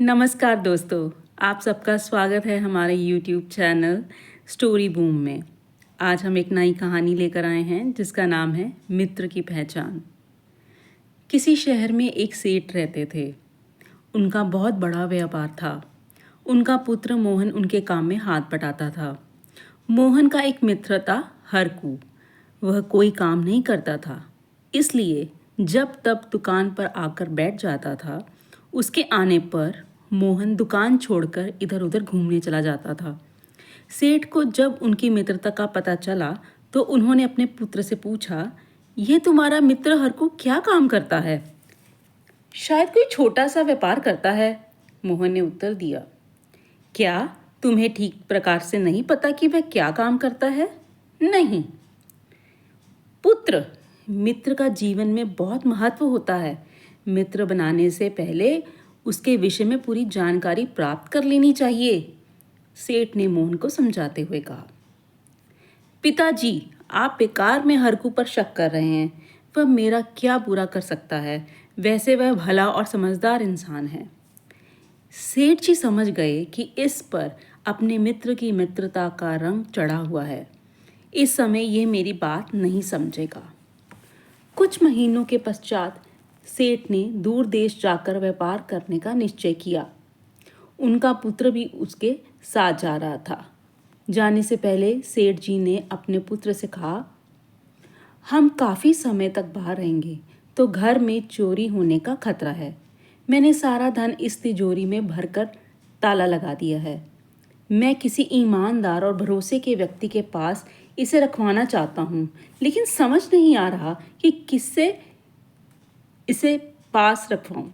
नमस्कार दोस्तों, आप सबका स्वागत है हमारे YouTube चैनल स्टोरी बूम में। आज हम एक नई कहानी लेकर आए हैं जिसका नाम है मित्र की पहचान। किसी शहर में एक सेठ रहते थे। उनका बहुत बड़ा व्यापार था। उनका पुत्र मोहन उनके काम में हाथ बटाता था। मोहन का एक मित्र था हरकू। वह कोई काम नहीं करता था, इसलिए जब तब दुकान पर आकर बैठ जाता था। उसके आने पर मोहन दुकान छोड़कर इधर उधर घूमने चला जाता था। सेठ को जब उनकी मित्रता का पता चला तो उन्होंने अपने पुत्र से पूछा, यह तुम्हारा मित्र हरकू क्या काम करता है? शायद कोई छोटा सा व्यापार करता है, मोहन ने उत्तर दिया। क्या तुम्हें ठीक प्रकार से नहीं पता कि वह क्या काम करता है? नहीं पुत्र, मित्र का जीवन में बहुत महत्व होता है। मित्र बनाने से पहले उसके विषय में पूरी जानकारी प्राप्त कर लेनी चाहिए, सेठ ने मोहन को समझाते हुए कहा। पिताजी, आप बेकार में हरकू पर शक कर रहे हैं। वह मेरा क्या बुरा कर सकता है? वैसे वह भला और समझदार इंसान है। सेठ जी समझ गए कि इस पर अपने मित्र की मित्रता का रंग चढ़ा हुआ है। इस समय यह मेरी बात नहीं समझेगा। कुछ महीनों के पश्चात सेठ ने दूर देश जाकर व्यापार करने का निश्चय किया। उनका पुत्र भी उसके साथ जा रहा था। जाने से पहले सेठ जी ने अपने पुत्र से कहा, हम काफ़ी समय तक बाहर रहेंगे तो घर में चोरी होने का खतरा है। मैंने सारा धन इस तिजोरी में भरकर ताला लगा दिया है। मैं किसी ईमानदार और भरोसे के व्यक्ति के पास इसे रखवाना चाहता हूँ, लेकिन समझ नहीं आ रहा कि किससे इसे पास रखवाऊँ।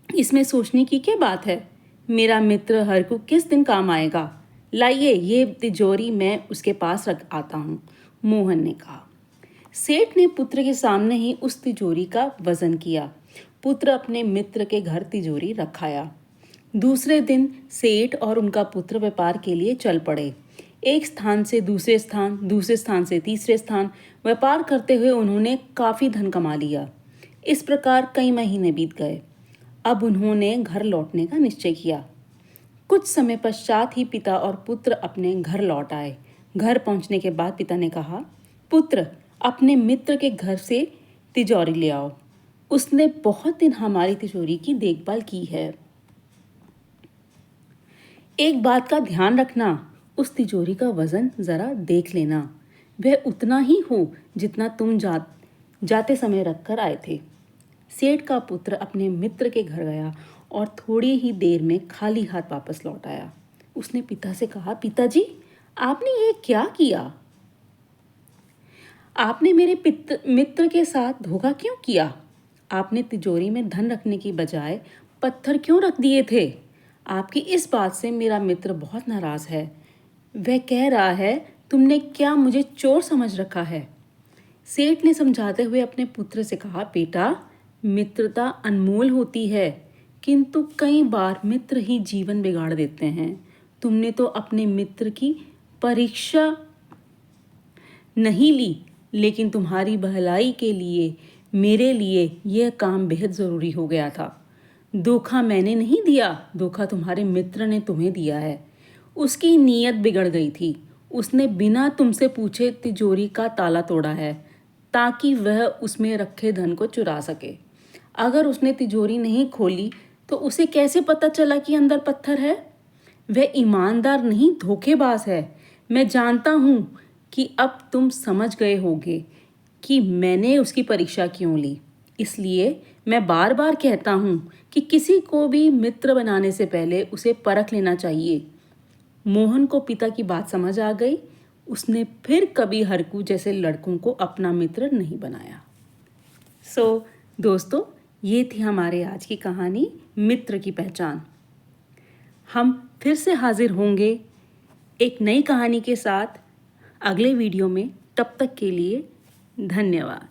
इसमें सोचने की क्या बात है? मेरा मित्र हरकू किस दिन काम आएगा? लाइए ये तिजोरी मैं उसके पास रख आता हूँ, मोहन ने कहा। सेठ ने पुत्र के सामने ही उस तिजोरी का वजन किया। पुत्र अपने मित्र के घर तिजोरी रखाया। दूसरे दिन सेठ और उनका पुत्र व्यापार के लिए चल पड़े। एक स्थान से दूसरे स्थान, दूसरे स्थान से तीसरे स्थान व्यापार करते हुए उन्होंने काफ़ी धन कमा लिया। इस प्रकार कई महीने बीत गए। अब उन्होंने घर लौटने का निश्चय किया। कुछ समय पश्चात ही पिता और पुत्र अपने घर लौट आए। घर पहुंचने के बाद पिता ने कहा, पुत्र, अपने मित्र के घर से तिजोरी ले आओ। उसने बहुत दिन हमारी तिजोरी की देखभाल की है। एक बात का ध्यान रखना, उस तिजोरी का वजन जरा देख लेना। वह उतना ही हो जितना तुम जाते समय रख कर आए थे। सेठ का पुत्र अपने मित्र के घर गया और थोड़ी ही देर में खाली हाथ वापस लौट आया। उसने पिता से कहा, पिताजी, आपने ये क्या किया? आपने मेरे मित्र के साथ धोखा क्यों किया? आपने तिजोरी में धन रखने की बजाय पत्थर क्यों रख दिए थे? आपकी इस बात से मेरा मित्र बहुत नाराज है। वह कह रहा है, तुमने क्या मुझे चोर समझ रखा है? सेठ ने समझाते हुए अपने पुत्र से कहा, बेटा, मित्रता अनमोल होती है, किंतु कई बार मित्र ही जीवन बिगाड़ देते हैं। तुमने तो अपने मित्र की परीक्षा नहीं ली, लेकिन तुम्हारी भलाई के लिए मेरे लिए यह काम बेहद ज़रूरी हो गया था। धोखा मैंने नहीं दिया, धोखा तुम्हारे मित्र ने तुम्हें दिया है। उसकी नीयत बिगड़ गई थी। उसने बिना तुमसे पूछे तिजोरी का ताला तोड़ा है ताकि वह उसमें रखे धन को चुरा सके। अगर उसने तिजोरी नहीं खोली तो उसे कैसे पता चला कि अंदर पत्थर है? वह ईमानदार नहीं, धोखेबाज है। मैं जानता हूँ कि अब तुम समझ गए होगे कि मैंने उसकी परीक्षा क्यों ली। इसलिए मैं बार बार कहता हूँ कि किसी को भी मित्र बनाने से पहले उसे परख लेना चाहिए। मोहन को पिता की बात समझ आ गई। उसने फिर कभी हरकू जैसे लड़कों को अपना मित्र नहीं बनाया। दोस्तों, ये थी हमारे आज की कहानी मित्र की पहचान। हम फिर से हाजिर होंगे एक नई कहानी के साथ अगले वीडियो में। तब तक के लिए धन्यवाद।